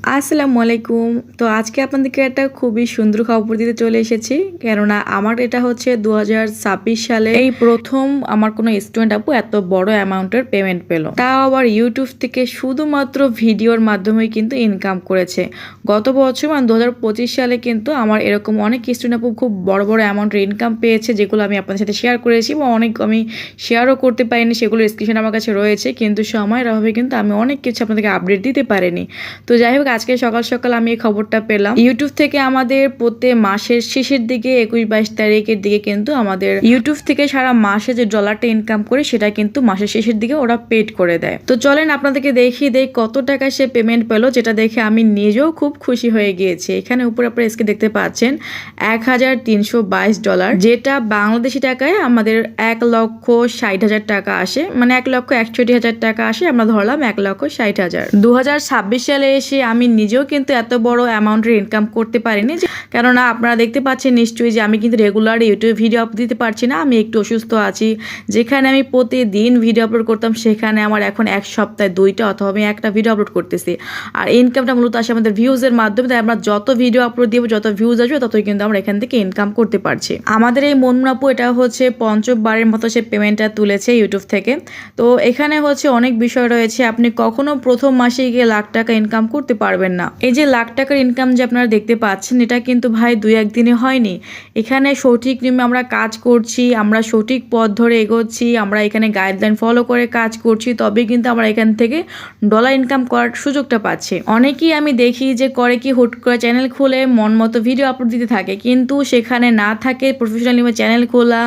আসসালামু আলাইকুম। তো আজকে আপনাদেরকে একটা খুবই সুন্দর খবর দিতে চলে এসেছি। কেননা আমার এটা হচ্ছে 2026 সালে এই প্রথম আমার কোনো স্টুডেন্ট আপু এত বড় অ্যামাউন্টের পেমেন্ট পেল। তাও আবার ইউটিউব থেকে শুধুমাত্র ভিডিওর মাধ্যমেই কিন্তু ইনকাম করেছে। গত বছর মানে 2025 সালে কিন্তু আমার এরকম অনেক স্টুডেন্ট আপু খুব বড় বড় অ্যামাউন্টের ইনকাম পেয়েছে, যেগুলো আমি আপনাদের সাথে শেয়ার করেছি বা অনেক আমি শেয়ারও করতে পারিনি, সেগুলোর স্ক্রিনশট আমার কাছে রয়েছে, কিন্তু সময়ের অভাবে কিন্তু আমি অনেক কিছু আপনাদেরকে আপডেট দিতে পারিনি। তো যাই হোক, আজকে সকাল সকাল আমি এই খবরটা পেলাম। ইউটিউব থেকে আমাদের প্রতি মাসের শেষের দিকে 21-22 তারিখের দিকে কিন্তু আমাদের ইউটিউব থেকে সারা মাসে যে ডলারটা ইনকাম করে সেটা কিন্তু মাসের শেষের দিকে ওরা পেড করে দেয়। তো চলেন আপনাদেরকে দেখিয়ে দেই কত টাকা সে পেমেন্ট পেলো, যেটা দেখে আমি নিজেও খুব খুশি হয়ে গিয়েছি। এখানে উপরে আপনারা স্ক্রিনে দেখতে পাচ্ছেন $1322, যেটা বাংলাদেশি টাকায় আমাদের 1,60,000 টাকা আসে, মানে 1,61,000 টাকা আসে। আমরা ধরলাম 1,60,000। 2026 সালে এসে আমি নিজেও কিন্তু এত বড় অ্যামাউন্টের ইনকাম করতে পারিনি, কেননা আপনারা দেখতে পাচ্ছেন নিশ্চয়ই যে আমি কিন্তু রেগুলার ইউটিউব ভিডিও আপলোড দিতে পারছি না। আমি একটু অসুস্থ আছি। যেখানে আমি প্রতিদিন ভিডিও আপলোড করতাম, সেখানে আমার এখন এক সপ্তাহে 2টা অথবা আমি একটা ভিডিও আপলোড করতেছি। আর ইনকামটা মূলত আসে আমাদের ভিউজের মাধ্যমে। তাই আমরা যত ভিডিও আপলোড দিব, যত ভিউজ আসবে, ততই কিন্তু আমরা এখান থেকে ইনকাম করতে পারছি। আমাদের এই মনমুনাপু এটা হচ্ছে পঞ্চমবারের মতো সে পেমেন্টটা তুলেছে ইউটিউব থেকে। তো এখানে হচ্ছে অনেক বিষয় রয়েছে। আপনি কখনো প্রথম মাসে গিয়ে লাখ টাকা ইনকাম করতে পারবেন না। এই যে লাখ টাকার ইনকাম যে আপনারা দেখতে পাচ্ছেন, এটা কিন্তু ভাই 2-1 দিনে হয়নি। এখানে সঠিক নিয়মে আমরা কাজ করছি, আমরা সঠিক পথ ধরে এগোচ্ছি, আমরা এখানে গাইডলাইন ফলো করে কাজ করছি, তবে কিন্তু আমরা এখান থেকে ডলার ইনকাম করার সুযোগটা পাচ্ছি। অনেকেই আমি দেখি যে করে কি, হুট করে চ্যানেল খুলে মন মতো ভিডিও আপলোড দিতে থাকে, কিন্তু সেখানে না থাকে প্রফেশনাল নিয়মে চ্যানেল খোলা,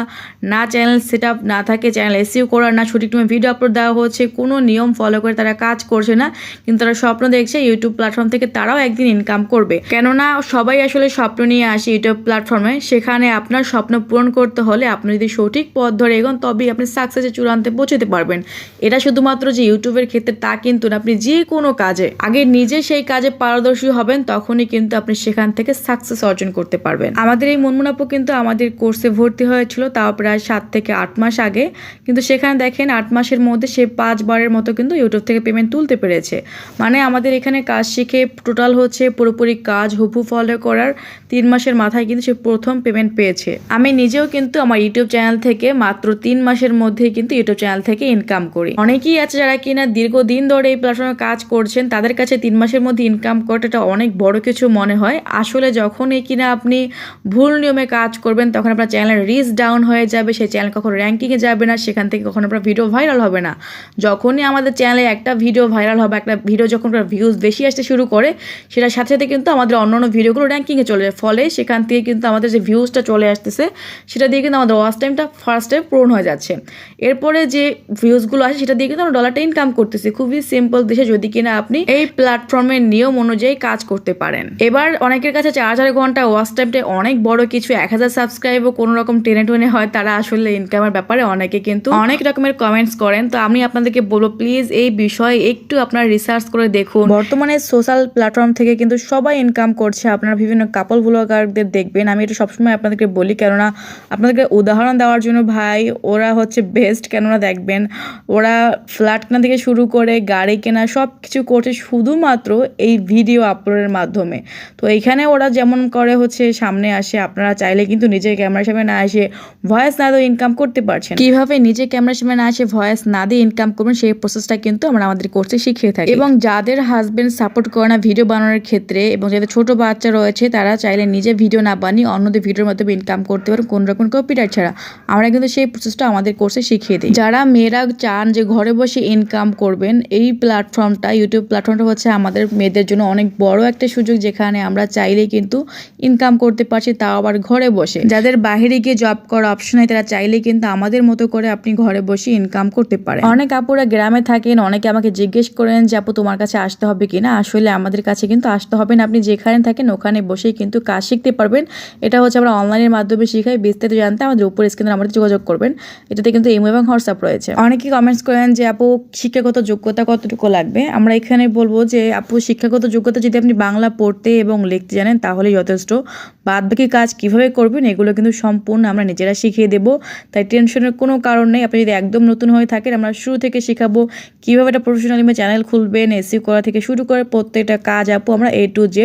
না চ্যানেল সেট আপ, না থাকে চ্যানেল এসইও করার, না সঠিক নিয়মে ভিডিও আপলোড দেওয়া হচ্ছে, কোনো নিয়ম ফলো করে তারা কাজ করছে না। কিন্তু তারা স্বপ্ন দেখছে ইউটিউব প্ল্যাটফর্ম থেকে তারাও একদিন ইনকাম করবে। কেননা সবাই আসলে স্বপ্ন নিয়ে আসে ইউটিউব প্ল্যাটফর্মে। সেখানে আপনার স্বপ্ন পূরণ করতে হলে আপনি যদি সঠিক পথ ধরে এগোন, তবেই আপনি সাকসেসের চূড়ান্তে পৌঁছতে পারবেন। এটা শুধুমাত্র যে ইউটিউবের ক্ষেত্রে তা কিন্তু না, আপনি যে কোনো কাজে আগে নিজে সেই কাজে পারদর্শী হবেন, তখনই কিন্তু আপনি সেখান থেকে সাকসেস অর্জন করতে পারবেন। আমাদের এই মনমুনাপু কিন্তু আমাদের কোর্সে ভর্তি হয়েছিল, তাও প্রায় 7 থেকে 8 মাস আগে। কিন্তু সেখানে দেখেন 8 মাসের মধ্যে সে 5 বারের মতো কিন্তু ইউটিউব থেকে পেমেন্ট তুলতে পেরেছে। মানে আমাদের এখানে কাজ শিখে টোটাল হচ্ছে পুরোপুরি কাজ হুবহু ফলো করার 3 মাসের মাথায় কিন্তু সে প্রথম পেমেন্ট পেয়েছে। আমি নিজেও কিন্তু আমার ইউটিউব চ্যানেল থেকে মাত্র 3 মাসের মধ্যেই কিন্তু ইউটিউব চ্যানেল থেকে ইনকাম করি। অনেকেই আছে যারা কিনা দীর্ঘদিন ধরে এই প্ল্যাটফর্মে কাজ করছেন, তাদের কাছে 3 মাসের মধ্যে ইনকাম করাটা অনেক বড় কিছু মনে হয়। আসলে যখনই কিনা আপনি ভুল নিয়মে কাজ করবেন, তখন আপনার চ্যানেলের রিচ ডাউন হয়ে যাবে, সেই চ্যানেল কখনো র্যাঙ্কিংয়ে যাবে না, সেখান থেকে কখনো আপনার ভিডিও ভাইরাল হবে না। যখনই আমাদের চ্যানেলে একটা ভিডিও ভাইরাল হবে, একটা ভিডিও যখন ভিউজ বেশি আসতে শুরু করে, সেটার সাথে সাথে কিন্তু আমাদের অন্যান্য ভিডিওগুলো র্যাঙ্কিংয়ে চলে যায়। ফলে সেখান থেকে কিন্তু আমাদের যে ভিউজটা চলে আসতেছে, সেটা দিয়ে কিন্তু আমাদের ওয়াচ টাইমটা ফার্স্টে পূরণ হয়ে যাচ্ছে। এরপরে যে ভিউজগুলো আসে, সেটা দিয়ে কিন্তু আমরা ডলারটা ইনকাম করতেছি। খুবই সিম্পল দেশে, যদি কিনা আপনি এই প্ল্যাটফর্মের নিয়ম অনুযায়ী কাজ করতে পারেন। এবার অনেকের কাছে 4,000 ঘন্টা ওয়াচ টাইমটা অনেক বড় কিছু, 1,000 সাবস্ক্রাইবও কোনো রকম টেনে টুনে হয়, তারা আসলে ইনকামের ব্যাপারে অনেকে কিন্তু অনেক রকমের কমেন্টস করেন। তো আমি আপনাদেরকে বলবো, প্লিজ এই বিষয়ে একটু আপনারা রিসার্চ করে দেখুন। বর্তমানে সোশ্যাল প্ল্যাটফর্ম থেকে কিন্তু সবাই ইনকাম করছে। আপনারা বিভিন্ন কাপল ব্লগারদের দেখবেন, আমি এটা সবসময় আপনাদেরকে বলি, কেননা আপনাদেরকে উদাহরণ দেওয়ার জন্য। ভাই ওরা হচ্ছে বেস্ট, কেননা দেখবেন ওরা ফ্ল্যাট কেনা থেকে শুরু করে গাড়ি কেনা সব কিছু করছে শুধুমাত্র এই ভিডিও আপলোডের মাধ্যমে। তো এইখানে ওরা যেমন করে হচ্ছে সামনে আসে, আপনারা চাইলে কিন্তু নিজের ক্যামেরার সামনে না এসে ভয়েস না দিয়ে ইনকাম করতে পারছেন। কিভাবে নিজে ক্যামেরার সামনে না এসে ভয়েস না দিয়ে ইনকাম করবেন, সেই প্রসেসটা কিন্তু আমরা আমাদের কোর্সে শিখিয়ে থাকি। এবং যাদের হাজবেন্ড সাপোর্ট করে না ভিডিও বানানোর ক্ষেত্রে, এবং যাদের ছোট বাচ্চা রয়েছে, তারা চাইলে নিজে ভিডিও না বানিয়ে অন্যদের ভিডিওর মাধ্যমে ইনকাম করতে পারেন কোনো রকম কপিরাইট ছাড়া। আমরা কিন্তু সেই প্রসেসটা আমাদের কোর্সে শিখিয়ে দিই। যারা মেয়েরা চান যে ঘরে বসে ইনকাম করবেন, এই প্ল্যাটফর্মটা, ইউটিউব প্ল্যাটফর্মটা হচ্ছে আমাদের মেয়েদের জন্য অনেক বড় একটা সুযোগ, যেখানে আমরা চাইলেই কিন্তু ইনকাম করতে পারছি, তাও আবার ঘরে বসে। যাদের বাইরে গিয়ে জব করার অপশন হয়, তারা চাইলে কিন্তু আমাদের মতো করে আপনি ঘরে বসে ইনকাম করতে পারেন। অনেক আপুরা গ্রামে থাকেন, অনেকে আমাকে জিজ্ঞেস করেন যে আপু তোমার কাছে আসতে হবে কিনা। আসলে আমাদের কাছে কিন্তু আসতে হবে না, আপনি যেখানে থাকেন ওখানে বসেই কিন্তু কাজ শিখতে পারবেন। এটা হচ্ছে আমরা অনলাইনের মাধ্যমে শিখাই। বিস্তারিত জানতে আমাদের উপরে স্ক্রিনে আমাদের যোগাযোগ করবেন। এটাতে কিন্তু ইমো এবং হোয়াটসঅ্যাপ রয়েছে। অনেকে কমেন্টস করেন যে আপু শিক্ষাগত যোগ্যতা কতটুকু লাগবে। আমরা এখানে বলবো যে আপু শিক্ষাগত যোগ্যতা যদি আপনি বাংলা পড়তে এবং লিখতে জানেন তাহলেই যথেষ্ট। বাদ বাকি কাজ কিভাবে করবেন এগুলো কিন্তু সম্পূর্ণ আমরা নিজেরা শিখিয়ে দেবো, তাই টেনশনের কোনো কারণ নেই। আপনি যদি একদম নতুন হয়ে থাকেন, আমরা শুরু থেকে শেখাবো কীভাবে একটা প্রফেশনাল চ্যানেল খুলবেন, এসইও করা থেকে শুরু করে প্রত্যেকটা কাজ আপু আমরা A to Z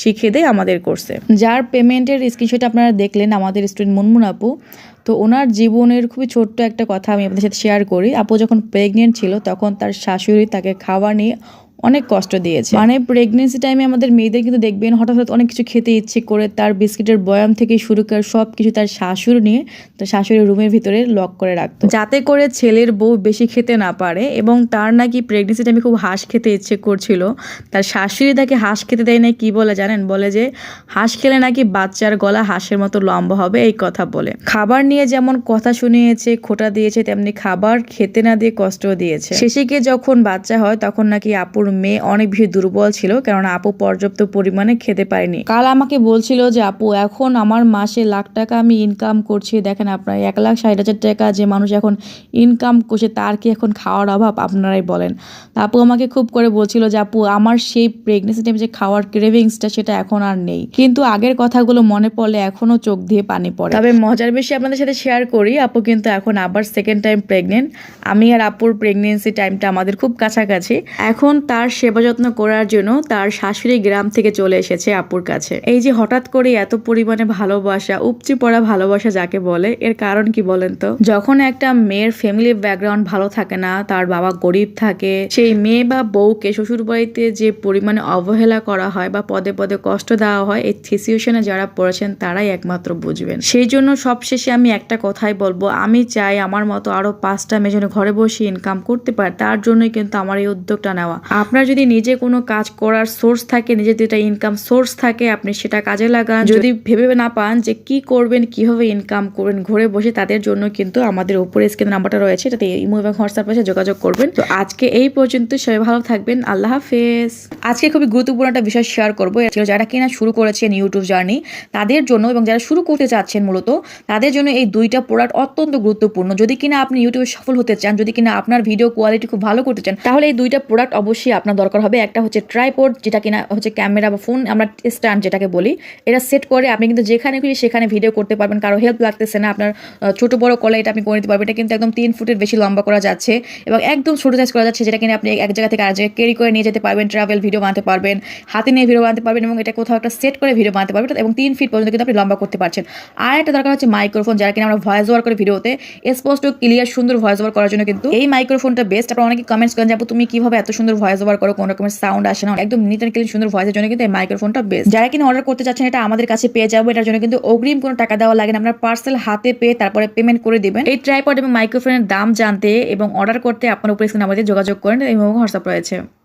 শিখিয়ে দেয় আমাদের কোর্সে। যার পেমেন্টের স্ক্রিনশট আপনারা দেখলেন আমাদের স্টুডেন্ট মুনমুন আপু, তো ওনার জীবনের খুবই ছোট্ট একটা কথা আমি আপনাদের সাথে শেয়ার করি। আপু যখন প্রেগনেন্ট ছিল তখন তার শাশুড়ি তাকে খাবার নিয়ে অনেক কষ্ট দিয়েছে। মানে প্রেগনেন্সি টাইমে আমাদের মেয়েদের কিন্তু দেখবেন হঠাৎ হঠাৎ অনেক কিছু খেতে ইচ্ছে করে, তার বিস্কিটের বয়াম থেকে শুরু করে সব কিছু তার শাশুড়ি নিয়ে তার শাশুড়ির রুমের ভিতরে লক করে রাখতো, যাতে করে ছেলের বউ বেশি খেতে না পারে। এবং তার নাকি প্রেগনেন্সি টাইমে খুব হাঁস খেতে ইচ্ছে করছিল, তার শাশুড়ি তাকে হাঁস খেতে দেয় না। কি বলে জানেন? বলে যে হাঁস খেলে নাকি বাচ্চার গলা হাঁসের মতো লম্বা হবে, এই কথা বলে। খাবার নিয়ে যেমন কথা শুনিয়েছে, খোঁটা দিয়েছে, তেমনি খাবার খেতে না দিয়ে কষ্ট দিয়েছে। শেষে গিয়ে যখন বাচ্চা হয় তখন নাকি আপুর মেয়ে অনেক বেশি দুর্বল ছিল, কারণ আপু পর্যাপ্ত পরিমাণে খেতে পারেনি। কাল আমাকে বলছিল যে আপু এখন আমার মাসে লাখ টাকা আমি ইনকাম করছি, দেখেন আপনার 1,60,000 টাকা যে মানুষ এখন ইনকাম করছে তার কি এখন খাওয়ার অভাব? আপনারাই বলেন। আপু আমাকে খুব করে বলছিল যে আপু আমার সেই প্রেগনেন্সি টাইমে যে খাওয়ার ক্রেভিংসটা সেটা এখন আর নেই, কিন্তু আগের কথাগুলো মনে পড়লে এখনো চোখ দিয়ে পানি পড়ে। তবে মজার বেশি আপনাদের সাথে শেয়ার করি, আপু কিন্তু এখন আবার সেকেন্ড টাইম প্রেগনেন্ট। আমি আর আপুর প্রেগনেন্সি টাইমটা আমাদের খুব কাছাকাছি। এখন তার সেবা যত্ন করার জন্য তার শাশুড়ি গ্রাম থেকে চলে এসেছে আপুর কাছে। এই যে হঠাৎ করে এত পরিমাণে ভালোবাসা, উপচে পড়া ভালোবাসা যাকে বলে, এর কারণ কি বলেন তো? যখন একটা মেয়ের ফ্যামিলি ব্যাকগ্রাউন্ড ভালো থাকে না, তার বাবা গরিব থাকে, সেই মেয়ে বা বউকে শ্বশুর বাড়িতে যে পরিমাণে অবহেলা করা হয় বা পদে পদে কষ্ট দেওয়া হয়, এই সিচুয়েশনে যারা পড়েছেন তারাই একমাত্র বুঝবেন। সেই জন্য সবশেষে আমি একটা কথাই বলবো, আমি চাই আমার মতো আরো 5টা মেয়ে যেন ঘরে বসে ইনকাম করতে পারে, তার জন্যই কিন্তু আমার এই উদ্যোগটা নেওয়া। আপনার যদি নিজে কোনো কাজ করার সোর্স থাকে, নিজের যেটা ইনকাম সোর্স থাকে, আপনি সেটা কাজে লাগান। যদি ভেবে না পান যে কি করবেন, কিভাবে ইনকাম করবেন ঘরে বসে, তাদের জন্য কিন্তু আমাদের উপরে স্ক্রিন নাম্বারটা রয়েছে, এটাতে ইমো এবং হোয়াটসঅ্যাপ এসে যোগাযোগ করবেন। তো আজকে এই পর্যন্ত, সবাই ভালো থাকবেন, আল্লাহ হাফেজ। আজকে খুবই গুরুত্বপূর্ণ একটা বিষয় শেয়ার করবো, যারা কিনা শুরু করেছেন ইউটিউব জার্নি তাদের জন্য, এবং যারা শুরু করতে চাচ্ছেন মূলত তাদের জন্য এই দুইটা প্রোডাক্ট অত্যন্ত গুরুত্বপূর্ণ। যদি কিনা আপনি ইউটিউবে সফল হতে চান, যদি কিনা আপনার ভিডিও কোয়ালিটি খুব ভালো করতে চান, তাহলে এই দুইটা প্রোডাক্ট অবশ্যই আপনার দরকার হবে। একটা হচ্ছে ট্রাইপড, যেটা কিনা হচ্ছে ক্যামেরা বা ফোন আমরা স্ট্যান্ড যেটাকে বলি, এটা সেট করে আপনি কিন্তু যেখানে খুশি সেখানে ভিডিও করতে পারবেন, কারো হেল্প লাগতেছে না, আপনার ছোট বড় কলে এটা আপনি করে নিতে পারবেন। এটা কিন্তু একদম 3 ফুটের বেশি লম্বা করা যাচ্ছে এবং একদম ছোট সাইজ করা যাচ্ছে, যেটা কিনা আপনি এক জায়গা থেকে আর জায়গায় ক্যারি করে নিয়ে যেতে পারবেন, ট্রাভেল ভিডিও বানাতে পারবেন, হাতে নিয়ে ভিডিও বানাতে পারবেন এবং এটা কোথাও একটা সেট করে ভিডিও বানাতে পারবেন এবং 3 ফিট পর্যন্ত কিন্তু আপনি লম্বা করতে পারছেন। আর একটা দরকার হচ্ছে মাইক্রোফোন, যারা কিনা আমরা ভয়েস ওভার করে ভিডিওতে স্পষ্ট ক্লিয়ার সুন্দর ভয়েস ওভার করার জন্য কিন্তু এই মাইক্রোফোনটা বেস্ট। আপনারা অনেকে কমেন্টস করেন যে আপু তুমি কিভাবে এত সুন্দর ভয়েস ওভার করো, কোন রকমের সাউন্ড আসে না, একদম নিট এন্ড ক্লিন সুন্দর ভয়েসের জন্য কিন্তু এই মাইক্রোফোনটা বেস্ট। যারা কিনা অর্ডার করতে চাচ্ছেন এটা আমাদের কাছে পেয়ে যাবো, এটার জন্য কিন্তু অগ্রিম কোনো টাকা দেওয়া লাগে না, আপনার পার্সেল হাতে পেয়ে তারপরে পেমেন্ট করে দিবেন। এই ট্রাইপড এবং মাইক্রোফোনের দাম জানতে এবং অর্ডার করতে আপনার উপরে স্ক্রিনে আমাদের যোগাযোগ করেন, এই হোয়াটসঅ্যাপ রয়েছে।